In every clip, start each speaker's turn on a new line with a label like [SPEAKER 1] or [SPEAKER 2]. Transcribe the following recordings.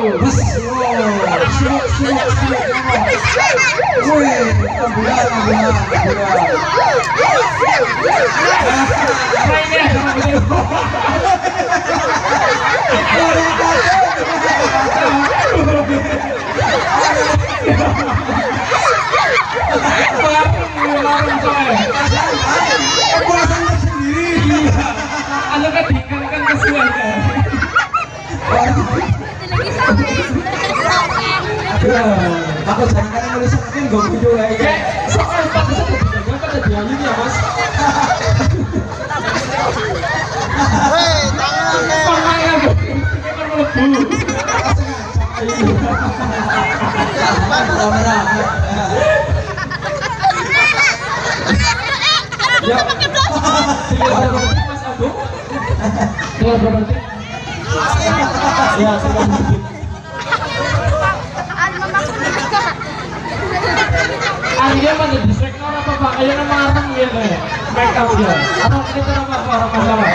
[SPEAKER 1] Bus, siap. Wih, ambulan.
[SPEAKER 2] Anda kan diikan kesuai kan?
[SPEAKER 1] Aku jangan nulis mungkin gak video aja.
[SPEAKER 2] Soal pada dialog ya mas.
[SPEAKER 3] Hei, tangannya.
[SPEAKER 2] Tangannya melebu. Ya, Mas Agung. Tinggal berapa detik? Ya, tinggal detik. Akhirnya pada distract orang apa pak? Ayo nama orang ya kayak make up dia. Atau kita nama orang masalah.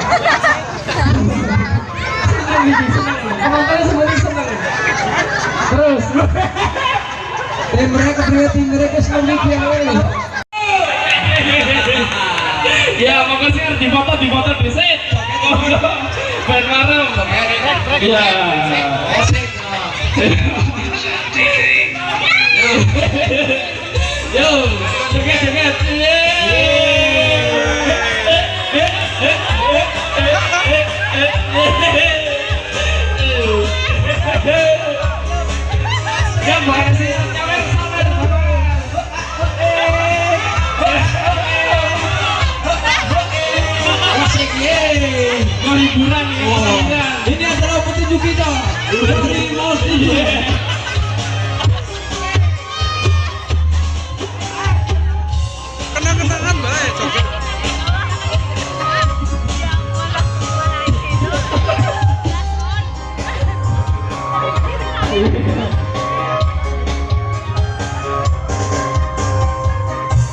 [SPEAKER 2] Senang gitu, senang. Penontonnya semuanya senang. Terus.
[SPEAKER 1] Tim mereka senang gitu yang ini.
[SPEAKER 2] Ya, makasih di foto di set. Ben marem. Ya. Yo, joget. Gambar sih, nyawer sabar. Asik ye. Mau hiburan ya.
[SPEAKER 1] Ini adalah petunjuk kita. Dari Mosti.
[SPEAKER 3] Kenang-kenangan bae joget.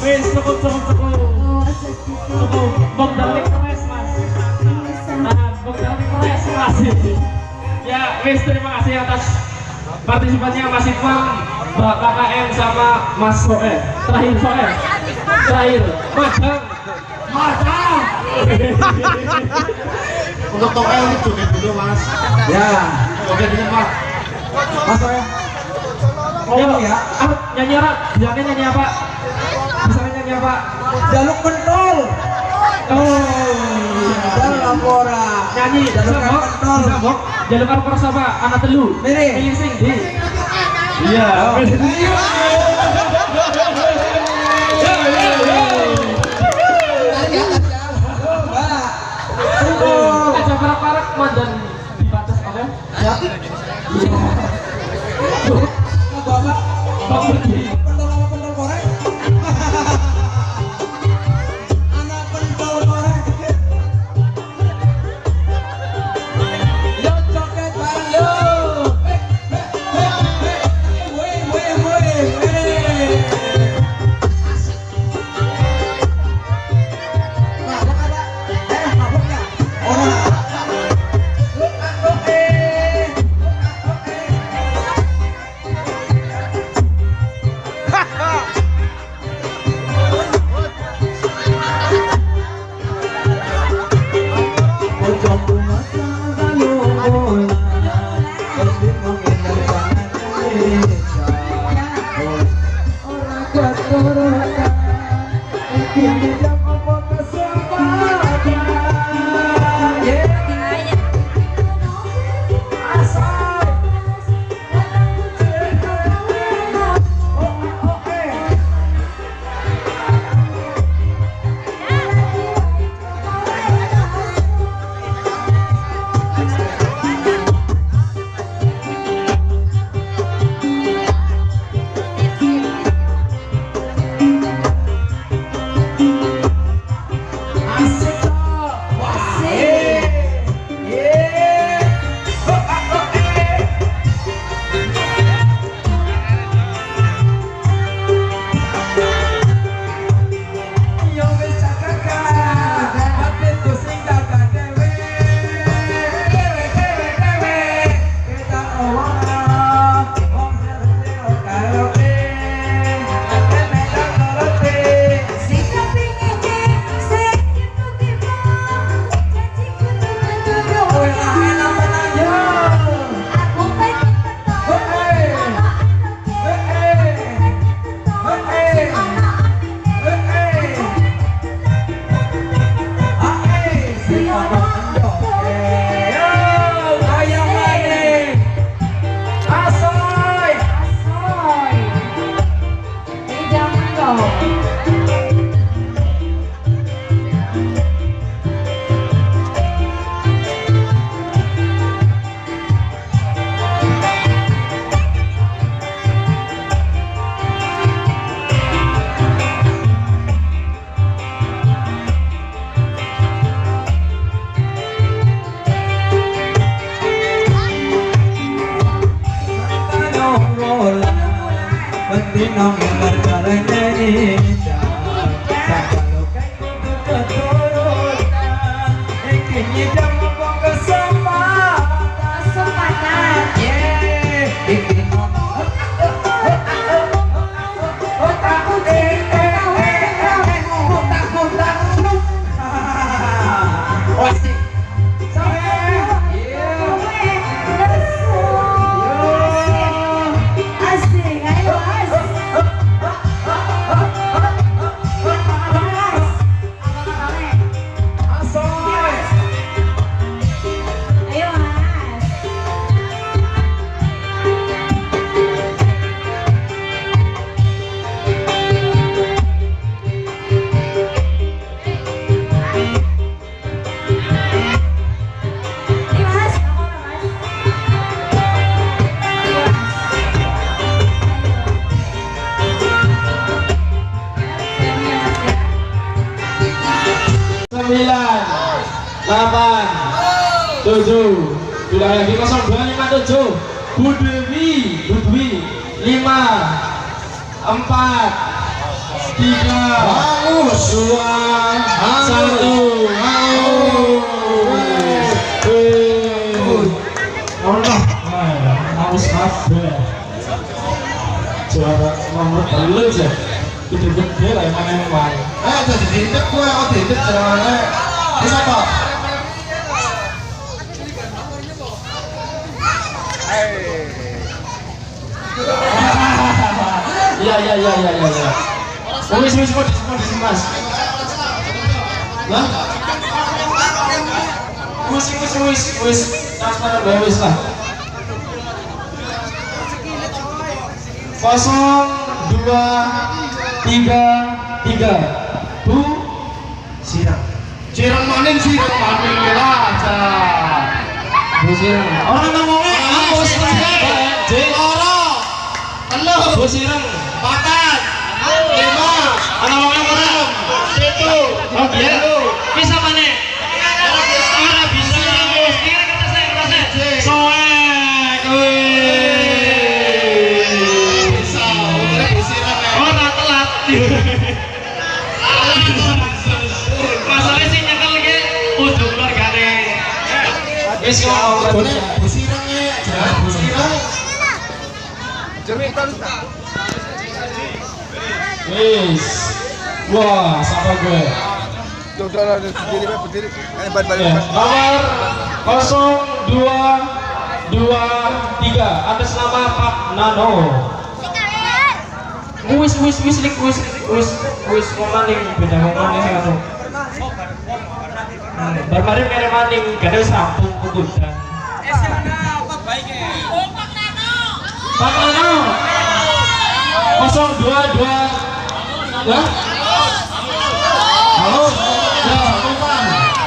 [SPEAKER 2] Wes cukup. Bok dari keres mas. Bok dari keres mas. Ya wes terima kasih atas partisipannya Mas Iqbal, Mbak KKM sama Mas Soe. Terakhir Madang. Untuk toel ini joget dulu mas.
[SPEAKER 1] Ya,
[SPEAKER 2] Joget dulu mas.
[SPEAKER 1] masuk ya.
[SPEAKER 2] Oh ya, nyanyi apa? Bilangnya nyanyi apa? Misalnya nyanyi apa?
[SPEAKER 1] Jaluk pentol.
[SPEAKER 2] Oh,
[SPEAKER 1] Dalam ora.
[SPEAKER 2] nyanyi
[SPEAKER 1] Jaluk pentol.
[SPEAKER 2] Sambok. Jaluk apa sama anak telu?
[SPEAKER 1] Miri.
[SPEAKER 2] Pilih sing di. Iya. Aja parak-parak mandan di batas oke? Ya.
[SPEAKER 1] Bapak,
[SPEAKER 2] Bang pergi.
[SPEAKER 1] pentol korek. Anak pentol korek. Yo joget bareng yo. Weh. Mabok ada? Mabok nggak? Orang. nong yang berjalan dari tak lukai untuk keturunan kini jam mau kesempatan bikin
[SPEAKER 2] delapan, tujuh, bilang lagi 0257, Budwi, 5, 4, 3, 2, 1, haus kabeh. Juara nomor telu aja. Gede-gede lah emang.
[SPEAKER 3] Jadi diinjek gue, oh diinjek jalannya. Bisa kok.
[SPEAKER 2] Iya. Wis Mas. Lah. Wis. Transparan bae wis lah. 0233 Bu Cirang maning lah aja. Bu Sirang. Orang ngomongnya ambos Jeng ora. Telu. Bu Sirang. 4, 5. Ana ngomongnya orang. 7. Oh iya. Bisa maneh. Ora bisa. Kira kata saya. Soek. Bisa. Bu Sirang. Ora telat. Masalahnya sih nyekel lagi ujung keluargane. Wis kok
[SPEAKER 3] Bu Sirang ya, jangan Bu Sirang.
[SPEAKER 2] Wis. Wah, siapa gue?
[SPEAKER 3] Berdiri. Balik.
[SPEAKER 2] Nomor 0223 atas nama Pak Nano. Wis maning beda ngomongnya sing anu. Barmarin kere maning gede sampung kubudan.
[SPEAKER 3] Apa baiknya?
[SPEAKER 2] Pak Nano. 022 ya? Halo. 5,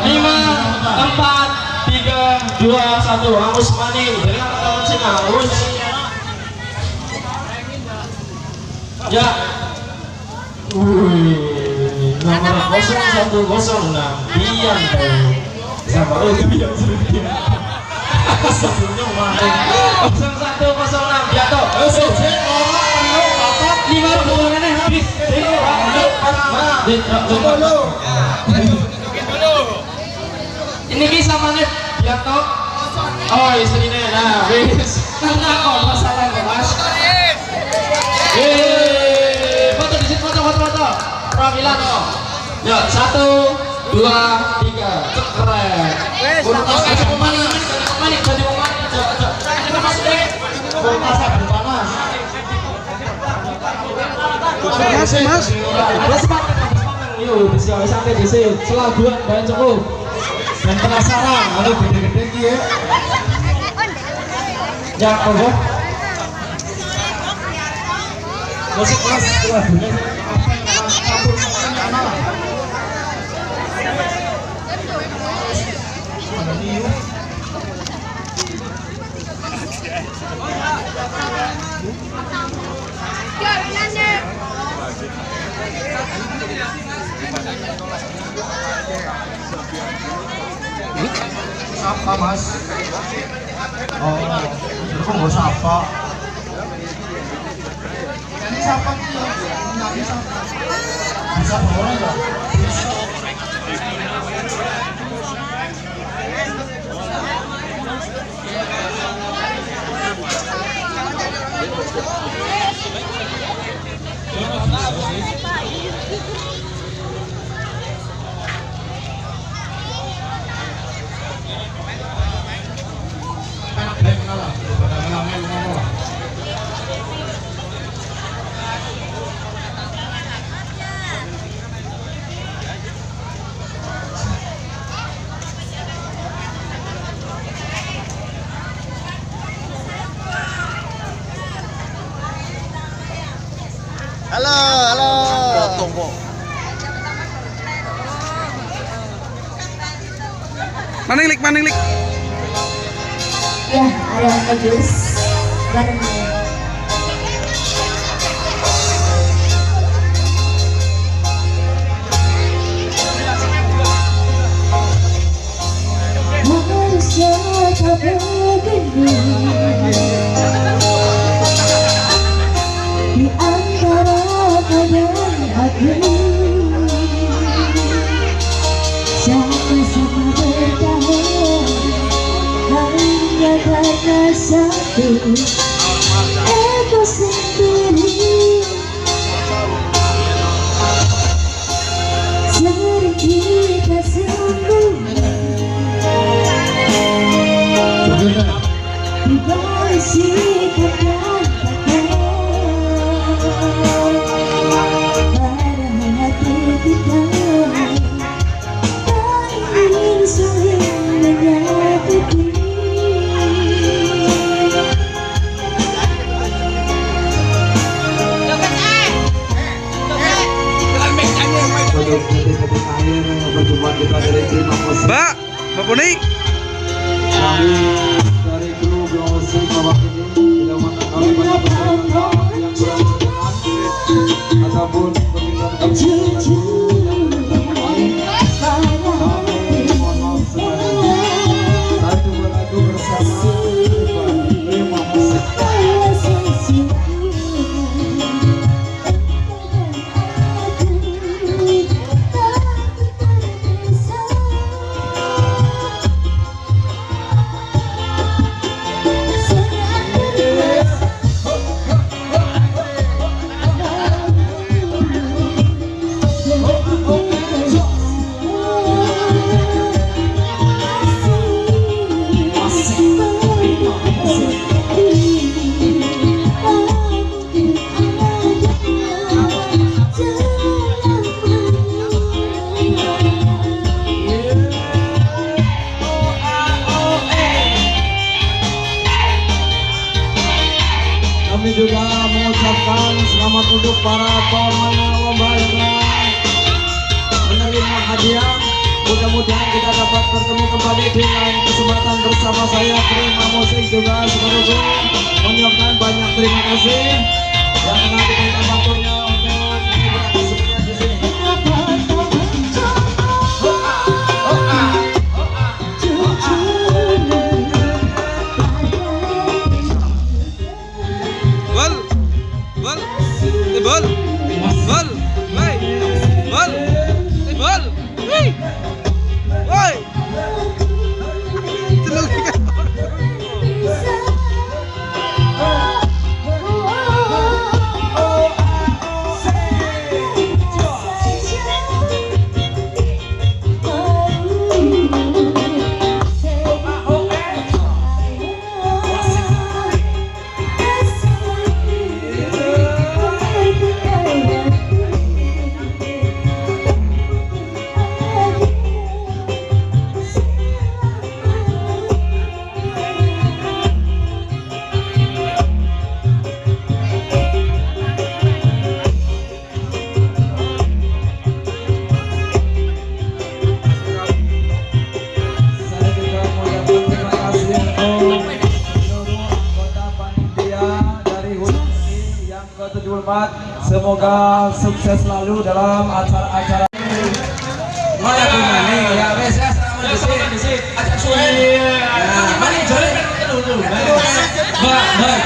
[SPEAKER 2] 4, 3, 2, 1 hangus maning. Jadi teman sing hangus. Ya. Nomor 0106 Bian sama Bian sebelumnya maling 0106 Biato 5 bulangannya habis ini kisah mana Biato oh istrinya nah wis karena kok masalah mas foto di situ foto Prawilan oh ya 1, 2, 3 keren udah pas aja kemana jadi kita masuk deh panas mas yuk bisa sampai di sini selaguan dan cukup dan penasaran ada gede-gede ya ya apa masuk kelas lagunya
[SPEAKER 3] Siapa mas? Oh, kok nggak siapa? siapa dia? Nggak bisa. Bisa orang nggak?
[SPEAKER 4] Halo, halo. Maninglik, maninglik.
[SPEAKER 5] Ya, ada jus bareng. Manusia tak begini di antara kadang hati, sama-sama bertahan hanya karena satu ego sendiri. Sering kita sembunyi di balik sikap dan kata, padahal hati kita tak ingin saling menyakiti.
[SPEAKER 1] Untuk detik-detik akhir perjumpaan kita dari tim Mapos.
[SPEAKER 4] Mbak, Mbak Puni.
[SPEAKER 1] Kami dari kru Musik Bapak ini tidak mengetahui banyak persoalan yang kurang berkenan ataupun pemikiran
[SPEAKER 5] Jujur pada hati,
[SPEAKER 1] mohon maaf semuanya. Satu lagu bersama tim Musik. Kami juga mengucapkan selamat untuk para pemenang lomba yang telah menerima hadiah. Mudah-mudahan kita dapat bertemu kembali di lain kesempatan bersama saya Prima Musik juga semoga mengucapkan banyak terima kasih yang nanti kita waktunya untuk beraktivitas di sini.
[SPEAKER 4] Bol. Bol. Bol. Bol. Woi. Bol. Bol. Woi. Woi. Telur. Semoga sukses selalu dalam acara-acara.
[SPEAKER 3] Mana tuh mana? Ya wes ya sama di sini. Ajak suwe. Mana jole kan dulu. Mbak.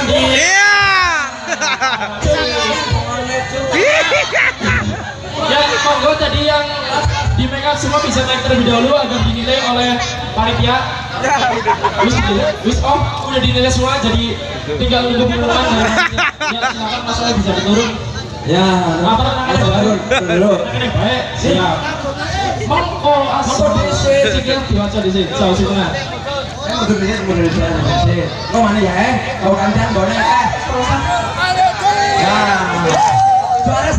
[SPEAKER 4] Iya.
[SPEAKER 2] Ya, monggo tadi yang di make up semua bisa naik terlebih dahulu agar dinilai oleh panitia. Wis udah dinilai semua, jadi tinggal nunggu pengumuman dan ya silakan masalah bisa diturun.
[SPEAKER 3] Ya,
[SPEAKER 2] Apa namanya?
[SPEAKER 3] dulu.
[SPEAKER 2] Ini baik, siap. Monggo asal sikil diwaca di sini, jauh sini.
[SPEAKER 3] Mundur dikit. Kau mana ya? Kau gantian boleh. Ya. Juara